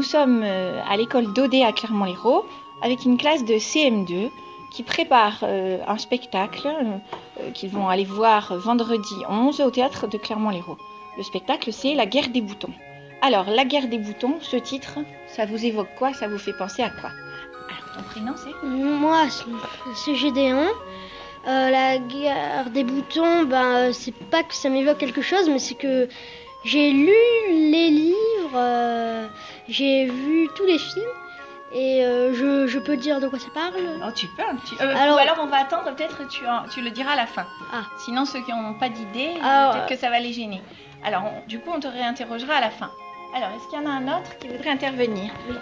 nous sommes à l'école d'Audet à Clermont-Lérault avec une classe de CM2 qui prépare un spectacle qu'ils vont aller voir vendredi 11 au théâtre de Clermont-Lérault. Le spectacle, c'est La guerre des boutons. Alors, La guerre des boutons, ce titre, ça vous évoque quoi? Ça vous fait penser à quoi? Alors, ton prénom, c'est? Moi, c'est Gédéon. La guerre des boutons, c'est pas que ça m'évoque quelque chose, mais c'est que j'ai lu les livres, j'ai vu tous les films, et je peux dire de quoi ça parle. Oh, tu peux. Alors on va attendre, peut-être tu le diras à la fin. Ah. Sinon, ceux qui n'ont pas d'idée, peut-être que ça va les gêner. Alors, du coup, on te réinterrogera à la fin. Alors, est-ce qu'il y en a un autre qui voudrait intervenir? Mais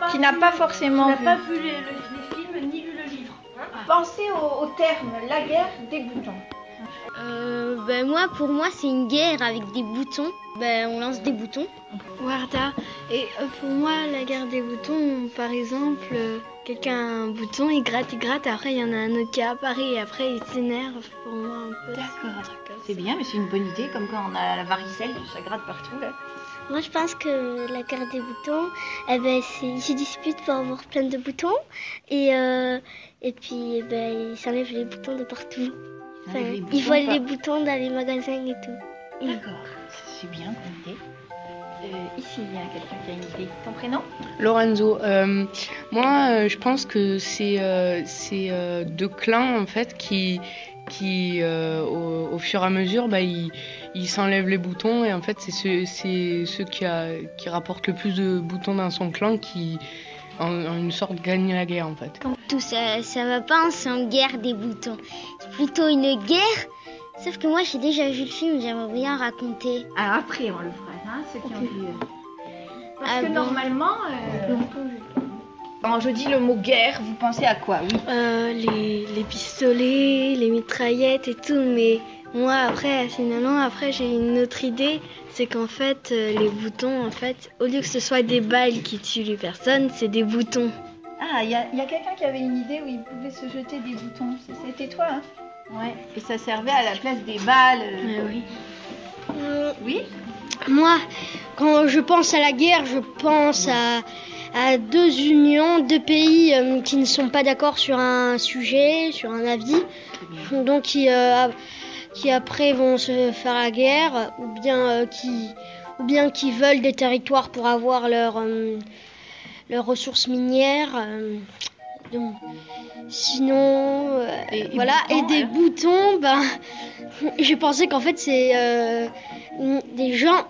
qui n'a pas forcément vu les films ni lu le livre. Pensez au terme, la guerre des boutons. Pour moi, c'est une guerre avec des boutons. On lance des boutons. Warda. Et pour moi, la guerre des boutons, par exemple, quelqu'un a un bouton, il gratte, après il y en a un autre qui apparaît et après il s'énerve. Pour moi, un peu. D'accord. C'est bien, mais c'est une bonne idée, comme quand on a la varicelle, ça gratte partout là. Moi, je pense que la guerre des boutons, ils se disputent pour avoir plein de boutons et puis ils s'enlèvent les boutons de partout. Ils volent les boutons dans les magasins et tout. D'accord, c'est bien comme idée. Ici, il y a quelqu'un qui a une idée. Ton prénom? Lorenzo. Moi, je pense que c'est deux clans en fait qui au fur et à mesure, ils s'enlèvent les boutons et en fait c'est ceux qui rapportent le plus de boutons dans son clan qui en une sorte gagnent la guerre en fait. Tout ça va pas en guerre des boutons. C'est plutôt une guerre. Sauf que moi j'ai déjà vu le film, j'aimerais bien raconter. Alors après on le fera, ceux qui ont vu. Parce que normalement, quand je dis le mot guerre, vous pensez à quoi? Oui. Les pistolets, les mitraillettes et tout, mais moi après j'ai une autre idée, c'est qu'en fait les boutons, en fait, au lieu que ce soit des balles qui tuent les personnes, c'est des boutons. Ah, il y a quelqu'un qui avait une idée où il pouvait se jeter des boutons. C'était toi, hein? Ouais. Et ça servait à la place des balles. Oui. Oui. Moi, quand je pense à la guerre, je pense à deux unions, deux pays qui ne sont pas d'accord sur un sujet, sur un avis, donc qui après vont se faire la guerre, ou bien qui veulent des territoires pour avoir leurs ressources minières. Donc, sinon, voilà. Et des boutons, j'ai pensé qu'en fait c'est des gens,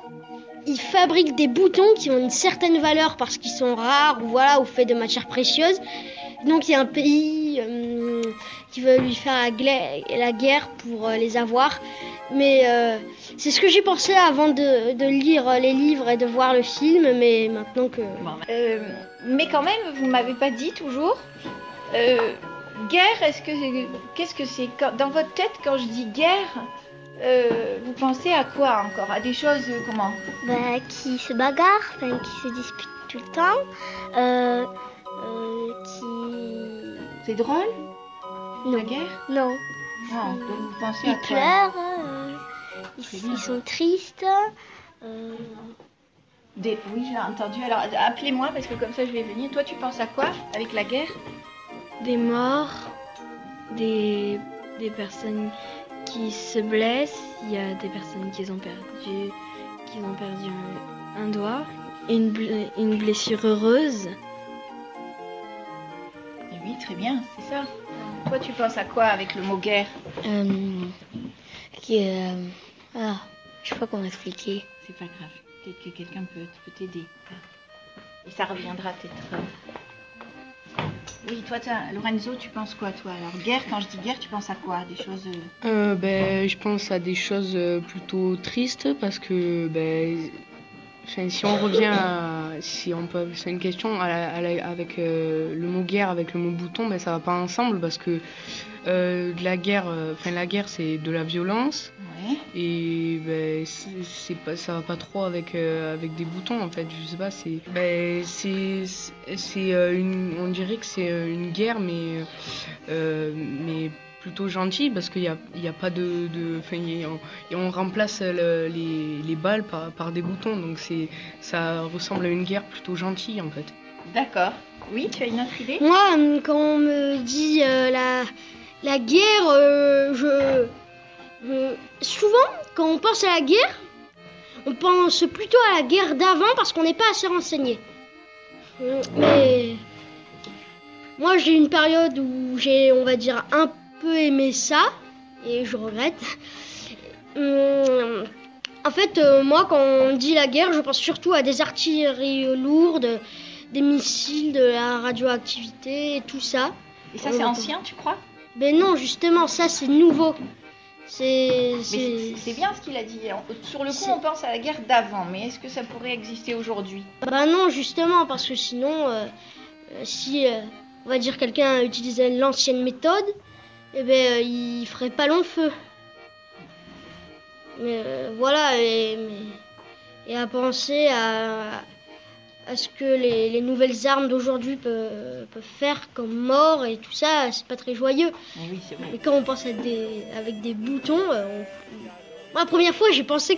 ils fabriquent des boutons qui ont une certaine valeur parce qu'ils sont rares ou faits de matières précieuses. Donc il y a un pays qui veut lui faire la guerre pour les avoir. Mais c'est ce que j'ai pensé avant de lire les livres et de voir le film. Mais maintenant que... mais quand même, vous m'avez pas dit toujours. Guerre, qu'est-ce que c'est? Dans votre tête, quand je dis guerre, vous pensez à quoi encore? À des choses comment? Qui se bagarrent, qui se disputent tout le temps, qui... C'est drôle? Non. La guerre? Non. Non, donc vous pensez à Ils quoi? pleurent, ils sont tristes. Oui, j'ai entendu. Alors, appelez-moi parce que comme ça je vais venir. Toi, tu penses à quoi avec la guerre? Des morts, des personnes qui se blessent, il y a des personnes qui ont perdu un doigt, une blessure heureuse. Et oui, très bien, c'est ça. Toi, tu penses à quoi avec le mot guerre? Je sais pas comment expliquer. C'est pas grave, que quelqu'un peut t'aider. Et ça reviendra peut-être. Oui, toi, Lorenzo, tu penses quoi, toi? Alors, guerre, quand je dis guerre, tu penses à quoi? Des choses... Je pense à des choses plutôt tristes parce que si on revient c'est une question avec le mot guerre, avec le mot bouton, ça va pas ensemble parce que la guerre c'est de la violence. Ouais. Et ça va pas trop avec des boutons en fait, je sais pas, on dirait que c'est une guerre mais plutôt gentil parce qu'il y a pas enfin, on remplace les balles par des boutons, donc ça ressemble à une guerre plutôt gentille en fait. D'accord. Oui, tu as une autre idée? Moi, quand on me dit la guerre, souvent, quand on pense à la guerre, on pense plutôt à la guerre d'avant parce qu'on n'est pas assez renseigné. Mais moi, j'ai une période où j'ai, on va dire, un peu aimé ça, et je regrette. En fait, moi, quand on dit la guerre, je pense surtout à des artilleries lourdes, des missiles, de la radioactivité, et tout ça. Et ça, c'est ancien, tu crois? Ben non, justement, ça, c'est nouveau. C'est bien ce qu'il a dit. Sur le coup, on pense à la guerre d'avant, mais est-ce que ça pourrait exister aujourd'hui? Bah non, justement, parce que sinon, si, on va dire, quelqu'un utilisait l'ancienne méthode, eh ben, il ferait pas long feu. Mais voilà, et à penser à ce que les nouvelles armes d'aujourd'hui peuvent faire comme mort et tout ça, c'est pas très joyeux. Oui, c'est vrai. Mais quand on pense avec des boutons, moi, la première fois, j'ai pensé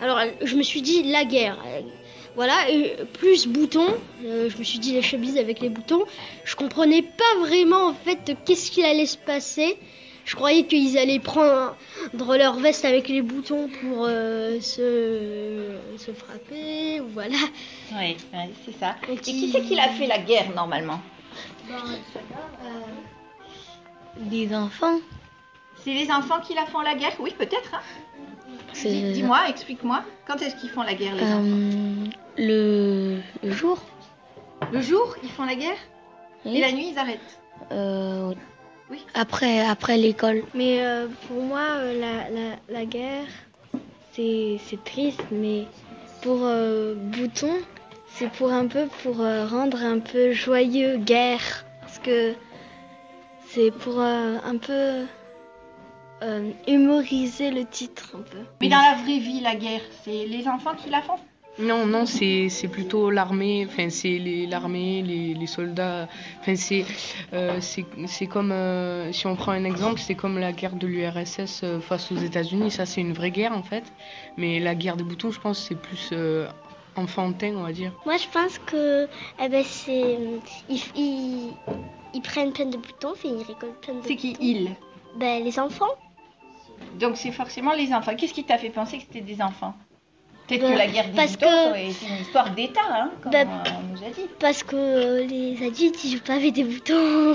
alors je me suis dit la guerre. Voilà, et plus boutons, je me suis dit les chemises avec les boutons. Je comprenais pas vraiment en fait qu'est-ce qu'il allait se passer. Je croyais qu'ils allaient prendre leur veste avec les boutons pour se frapper, ou voilà. Oui, c'est ça. Et qui c'est qui a fait la guerre normalement? Des enfants. C'est les enfants qui la font la guerre? Oui, peut-être. Hein. Dis-moi, explique-moi. Quand est-ce qu'ils font la guerre, les enfants? Le jour. Le jour, ils font la guerre? Oui. Et la nuit, ils arrêtent? Oui. Après l'école. Mais pour moi, la guerre, c'est triste, mais pour Bouton, c'est pour rendre un peu joyeux guerre. Parce que c'est pour un peu humoriser le titre un peu. Mais dans la vraie vie, la guerre, c'est les enfants qui la font? Non, c'est plutôt l'armée, enfin c'est l'armée, les soldats, enfin c'est comme, si on prend un exemple, c'est comme la guerre de l'URSS face aux États-Unis, ça c'est une vraie guerre en fait, mais la guerre des boutons, je pense c'est plus enfantin, on va dire. Moi je pense que ils prennent plein de boutons, et ils récoltent plein de boutons. C'est qui ils? Ben les enfants. Donc c'est forcément les enfants. Qu'est-ce qui t'a fait penser que c'était des enfants? Peut-être que la guerre des parce boutons, c'est une histoire d'État, hein, comme on nous a dit. Parce que les adultes, ils jouent pas avec des boutons.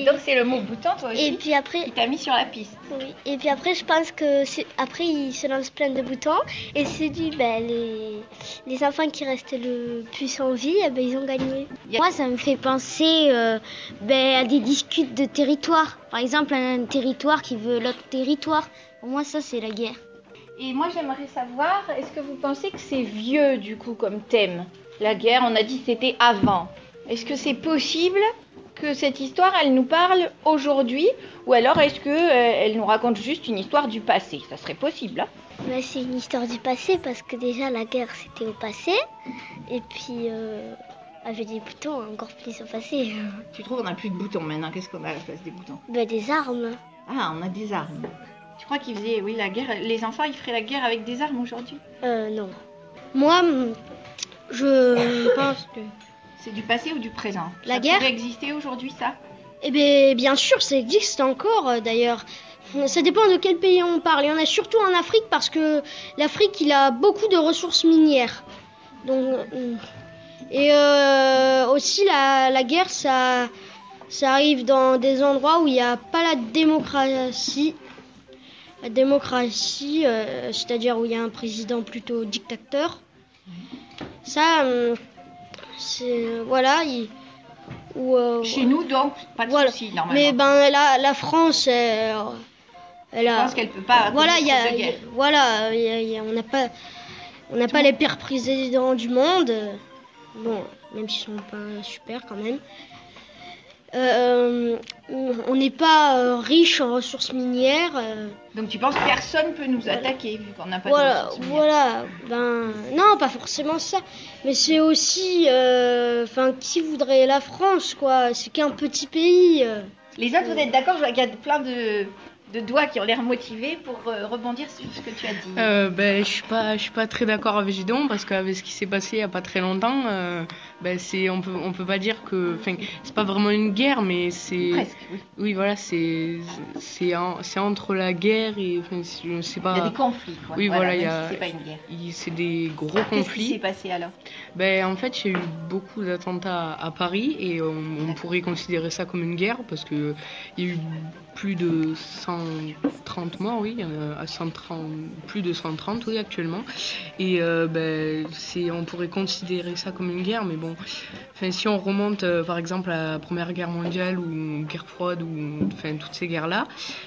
Donc c'est le mot bouton, toi aussi, et puis après, qui t'a mis sur la piste. Oui. Et puis après, je pense que après, ils se lancent plein de boutons. Et c'est dit, les enfants qui restent le plus en vie, ils ont gagné. Moi, ça me fait penser à des disputes de territoire. Par exemple, un territoire qui veut l'autre territoire. Pour moi, ça, c'est la guerre. Et moi, j'aimerais savoir, est-ce que vous pensez que c'est vieux, du coup, comme thème? La guerre, on a dit que c'était avant. Est-ce que c'est possible que cette histoire, elle nous parle aujourd'hui? Ou alors, est-ce qu'elle nous raconte juste une histoire du passé? Ça serait possible, hein? C'est une histoire du passé, parce que déjà, la guerre, c'était au passé. Et puis, avec des boutons, encore plus au passé. Tu trouves qu'on n'a plus de boutons maintenant? Qu'est-ce qu'on a à la place des boutons? Des armes. Ah, on a des armes. Tu crois qu'ils faisaient, la guerre, les enfants, ils feraient la guerre avec des armes aujourd'hui? Non. Moi, je pense que... C'est du passé ou du présent? La guerre pourrait exister aujourd'hui, ça? Bien sûr, ça existe encore, d'ailleurs. Ça dépend de quel pays on parle. Il y en a surtout en Afrique, parce que l'Afrique, il a beaucoup de ressources minières. Donc, et aussi, la guerre, ça arrive dans des endroits où il n'y a pas la démocratie. La démocratie, c'est-à-dire où il y a un président plutôt dictateur. Ça, c'est... Voilà. Chez nous, donc, pas de souci, normalement. Mais la France, elle a... Je pense qu'elle peut pas... Voilà, on n'a pas les pires présidents du monde. Bon, même s'ils sont pas super quand même. on n'est pas riche en ressources minières. Donc tu penses que personne peut nous attaquer vu qu'on n'a pas de Voilà, ressources minières. voilà. Ben non, pas forcément ça. Mais c'est aussi, qui voudrait la France, quoi. C'est qu'un petit pays. Les autres, vous êtes d'accord? Je vois qu'il y a plein de doigts qui ont l'air motivés pour rebondir sur ce que tu as dit. Je suis pas très d'accord avec Gédéon parce qu'avec ce qui s'est passé il y a pas très longtemps, on peut pas dire que, enfin, c'est pas vraiment une guerre, mais c'est, Presque, oui. oui voilà, c'est entre la guerre et, enfin, je sais pas. Il y a des conflits, quoi. Oui, voilà, il y même a, si c'est pas une guerre. c'est des gros Qu'est-ce qui conflits. s'est passé alors? En fait, il y a eu beaucoup d'attentats à Paris et on pourrait considérer ça comme une guerre parce que il y a eu plus de 130 morts, oui, il y en a plus de 130, oui, actuellement. Et on pourrait considérer ça comme une guerre, mais bon, enfin, si on remonte par exemple à la Première Guerre mondiale ou guerre froide ou enfin toutes ces guerres-là,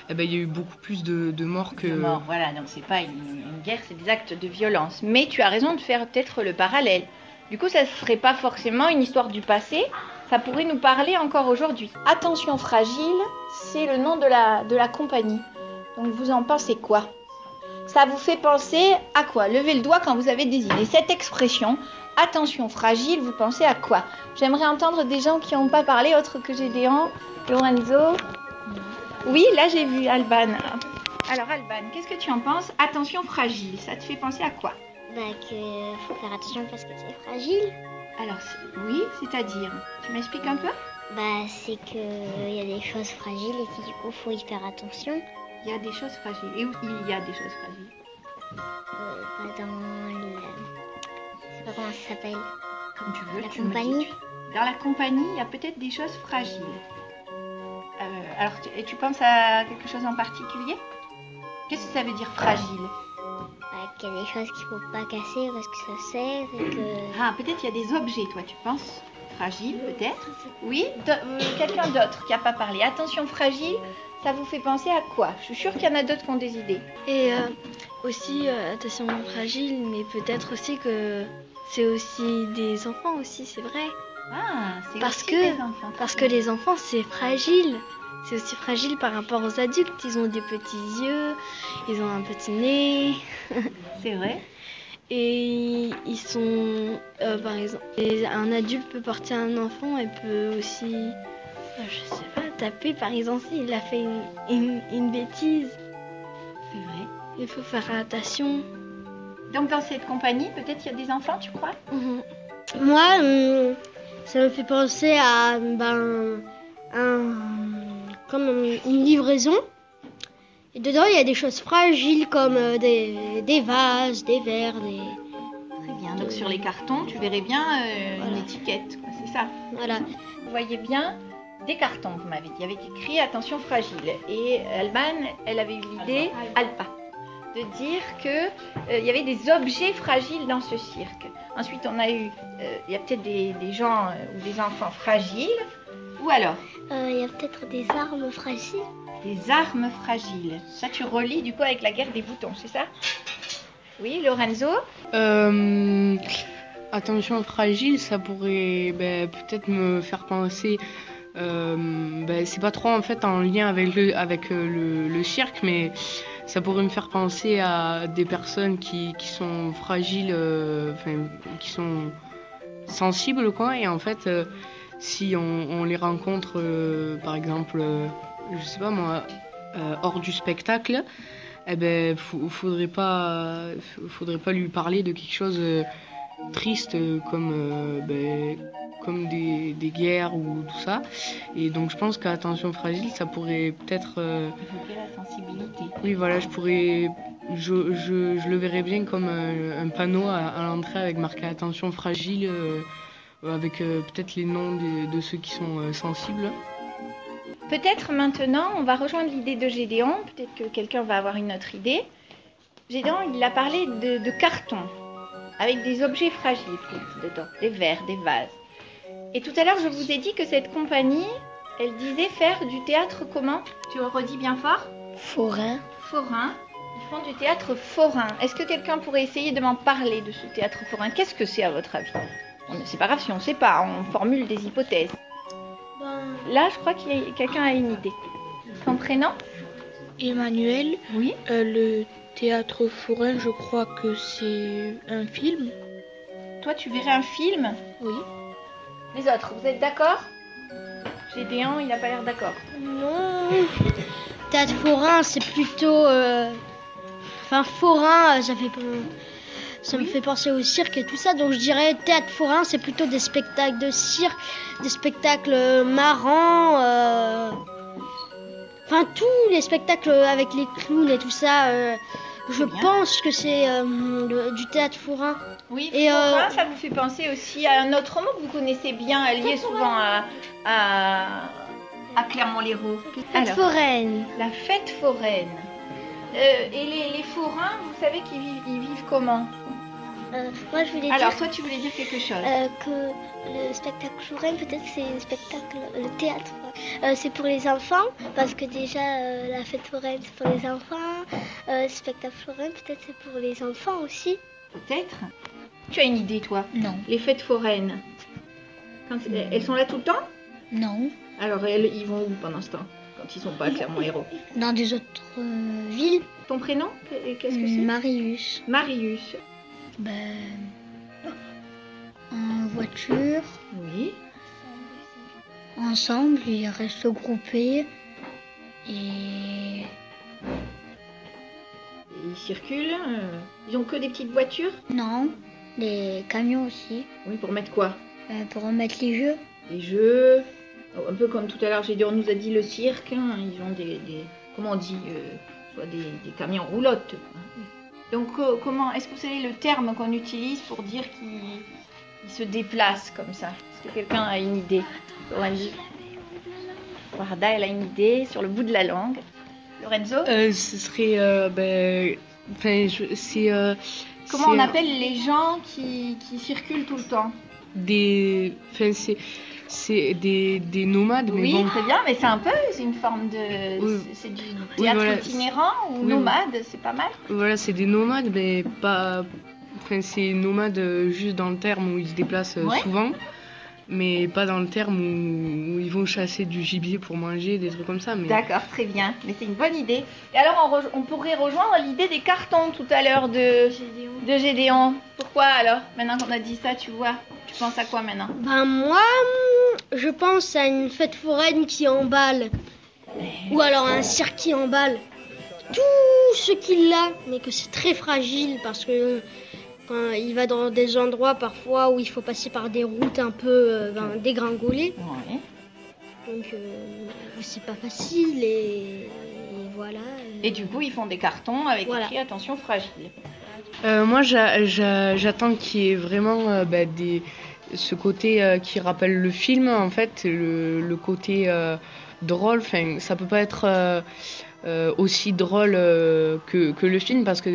il y a eu beaucoup plus de morts que. De morts, voilà, donc c'est pas une guerre, c'est des actes de violence. Mais tu as raison de faire peut-être le parallèle. Du coup, ça ne serait pas forcément une histoire du passé, ça pourrait nous parler encore aujourd'hui. Attention fragile, c'est le nom de la compagnie. Donc vous en pensez quoi? Ça vous fait penser à quoi? Levez le doigt quand vous avez des idées. Cette expression, attention fragile, vous pensez à quoi? J'aimerais entendre des gens qui n'ont pas parlé, autres que Gédéon, Lorenzo. Oui, là j'ai vu Alban. Alors Alban, qu'est-ce que tu en penses? Attention fragile, ça te fait penser à quoi? Qu'il faut faire attention parce que c'est fragile. Alors oui, c'est-à-dire, tu m'expliques un peu? C'est qu'il y a des choses fragiles et qu'il du coup faut y faire attention. Il y a des choses fragiles. Et où il y a des choses fragiles? Je sais pas comment ça s'appelle. Comme tu veux. La tu me compagnie. dis. Dans la compagnie, il y a peut-être des choses fragiles. Alors, tu penses à quelque chose en particulier? Qu'est-ce que ça veut dire fragile? Qu'il y a des choses qu'il faut pas casser parce que ça sert et que... Ah, peut-être il y a des objets, toi, tu penses? Fragile, peut-être? Oui, quelqu'un d'autre qui n'a pas parlé. Attention fragile, ça vous fait penser à quoi? Je suis sûre qu'il y en a d'autres qui ont des idées. Et aussi, attention fragile, mais peut-être aussi que c'est aussi des enfants aussi, c'est vrai. Ah, c'est Parce aussi que- des enfants. Parce que les enfants, c'est fragile. C'est aussi fragile par rapport aux adultes. Ils ont des petits yeux, ils ont un petit nez. C'est vrai. Et ils sont, par exemple, un adulte peut porter un enfant et peut aussi, je sais pas, taper par exemple s'il a fait une bêtise. C'est vrai. Il faut faire attention. Donc dans cette compagnie, peut-être il y a des enfants, tu crois? Moi, ça me fait penser à une livraison. Et dedans, il y a des choses fragiles comme des vases, des verres, des... Très bien. Donc sur les cartons, tu verrais bien une Voilà. étiquette, quoi, c'est ça. Voilà. Vous voyez bien des cartons, vous m'avez dit. Il y avait écrit attention fragile. Et Alban, elle avait eu l'idée, Alpa, de dire que il y avait des objets fragiles dans ce cirque. Ensuite, on a eu, il y a peut-être des gens ou des enfants fragiles. Ou alors, Il y a peut-être des armes fragiles. des armes fragiles. Ça, tu relis du coup avec la guerre des boutons, c'est ça? Oui, Lorenzo? Attention fragile, ça pourrait peut-être me faire penser. C'est pas trop en fait en lien avec le cirque, mais ça pourrait me faire penser à des personnes qui sont fragiles, qui sont sensibles quoi. Et en fait, si on les rencontre, par exemple, je sais pas moi, hors du spectacle, faudrait pas lui parler de quelque chose triste comme des guerres ou tout ça. Et donc je pense qu'attention fragile, ça pourrait peut-être Évoquer la sensibilité. oui voilà, je le verrais bien comme un panneau à l'entrée avec marqué attention fragile, avec peut-être les noms de ceux qui sont sensibles. Peut-être maintenant, on va rejoindre l'idée de Gédéon. Peut-être que quelqu'un va avoir une autre idée. Gédéon, il a parlé de carton, avec des objets fragiles dedans, des verres, des vases. Et tout à l'heure, je vous ai dit que cette compagnie, elle disait faire du théâtre comment? Tu le redis bien fort? Forain. Forain. Ils font du théâtre forain. Est-ce que quelqu'un pourrait essayer de m'en parler de ce théâtre forain? Qu'est-ce que c'est à votre avis? C'est pas grave si on ne sait pas, on formule des hypothèses. là, je crois quelqu'un a une idée. Ton prénom? Emmanuel, Oui. le théâtre forain, je crois que c'est un film. Toi, tu verrais un film? Oui. Les autres, vous êtes d'accord? Gédéon, il n'a pas l'air d'accord. Non. Théâtre forain, c'est plutôt... Enfin, forain, ça me fait penser au cirque et tout ça. Donc je dirais théâtre forain, c'est plutôt des spectacles de cirque, des spectacles marrants. Enfin, tous les spectacles avec les clowns et tout ça. Je pense que c'est du théâtre forain. Oui, Et forain, ça vous fait penser aussi à un autre mot que vous connaissez bien, lié souvent à Clermont-Lérault. Fête foraine. La fête foraine. Et les forains, vous savez ils vivent comment? Moi, je voulais Alors, dire toi, tu voulais dire quelque chose. que le spectacle foraine, peut-être c'est un spectacle, le théâtre, c'est pour les enfants, parce que déjà, la fête foraine, c'est pour les enfants. Le spectacle foraine, peut-être c'est pour les enfants aussi. Peut-être. Tu as une idée, toi? Non. Les fêtes foraines, elles sont là tout le temps? Non. Alors, ils vont où pendant ce temps? Quand ils sont pas à Clermont-Lérault? Dans des autres villes. Ton prénom? Qu'est-ce que c'est? Marius. Marius. En voiture, Oui. ensemble, ils restent regroupés. Et Ils circulent. Ils ont que des petites voitures? non, les camions aussi, Oui, pour mettre quoi? pour remettre les jeux. Des jeux. Un peu comme tout à l'heure, on nous a dit le cirque. Hein, ils ont des comment on dit, soit des camions roulottes. Hein. Donc, comment, est-ce que vous savez le terme qu'on utilise pour dire qu'ils se déplacent comme ça? Est-ce que quelqu'un a une idée? Lorenzo? Warda, elle a une idée sur le bout de la langue. Lorenzo? Ce serait... Comment on appelle les gens qui circulent tout le temps? C'est des nomades, mais Oui, bon. très bien, mais c'est une forme de... Oui. C'est du théâtre voilà. itinérant ou Oui. nomade, c'est pas mal? Voilà, c'est des nomades, mais pas... Enfin, c'est nomades juste dans le terme où ils se déplacent Ouais. souvent, mais pas dans le terme où ils vont chasser du gibier pour manger, des trucs comme ça. Mais... D'accord, très bien, mais c'est une bonne idée. Et alors, on pourrait rejoindre l'idée des cartons tout à l'heure de Gédéon. Pourquoi alors? Maintenant qu'on a dit ça, tu vois, tu penses à quoi maintenant? Ben moi, je pense à une fête foraine qui emballe. Ou alors un cirque qui emballe. Tout ce qu'il a, mais que c'est très fragile parce que quand il va dans des endroits parfois où il faut passer par des routes un peu dégringolées. Ouais. Donc c'est pas facile et voilà. Et du coup, ils font des cartons avec Voilà. écrit attention fragile. Moi, j'attends qu'il y ait vraiment ce côté qui rappelle le film, en fait, le côté drôle. Enfin, ça peut pas être aussi drôle que le film parce que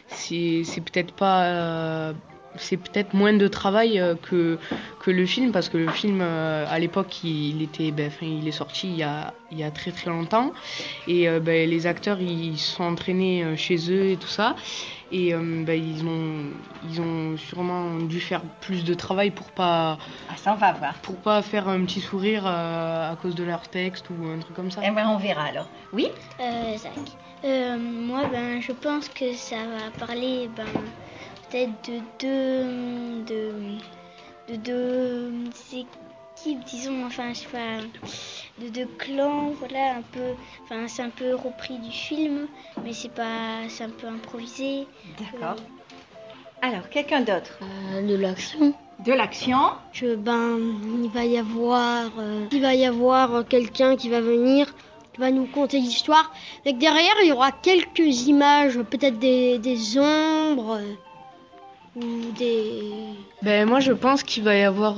c'est peut-être pas c'est peut-être moins de travail que le film parce que le film à l'époque il est sorti il y a très très longtemps et les acteurs ils se sont entraînés chez eux et tout ça et ils ont sûrement dû faire plus de travail pour pas Ça, on va voir. faire un petit sourire à cause de leur texte ou un truc comme ça. Eh ben, on verra alors. Oui? Zach. Moi, je pense que ça va parler, peut-être de deux équipes, disons, enfin, je sais pas, de deux clans, voilà, un peu, enfin, c'est un peu repris du film, mais c'est un peu improvisé. D'accord. Alors, quelqu'un d'autre? De l'action. De l'action? Il va y avoir quelqu'un qui va venir, qui va nous conter l'histoire. Et que derrière, il y aura quelques images, peut-être des ombres ou des... Moi, je pense qu'il va y avoir,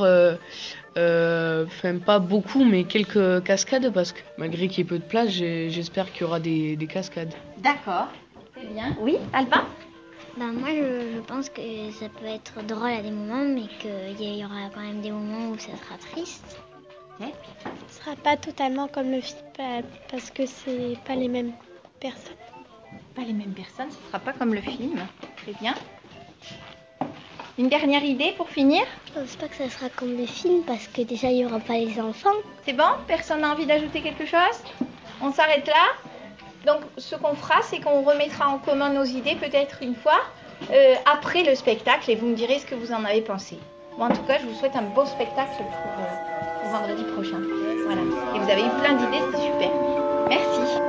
pas beaucoup, mais quelques cascades, parce que malgré qu'il y ait peu de place, j'espère qu'il y aura des cascades. D'accord. Très bien. Oui, Alba? Moi, je pense que ça peut être drôle à des moments, mais qu'il y aura quand même des moments où ça sera triste. Ce sera pas totalement comme le film parce que c'est pas les mêmes personnes. Pas les mêmes personnes, ce ne sera pas comme le film. Très bien. Une dernière idée pour finir? Je pense pas que ça sera comme le film parce que déjà il n'y aura pas les enfants. C'est bon? Personne n'a envie d'ajouter quelque chose? On s'arrête là? Donc ce qu'on fera, c'est qu'on remettra en commun nos idées peut-être une fois après le spectacle et vous me direz ce que vous en avez pensé. Bon, en tout cas, je vous souhaite un beau spectacle pour vendredi prochain. Voilà. Et vous avez eu plein d'idées, c'est super. Merci.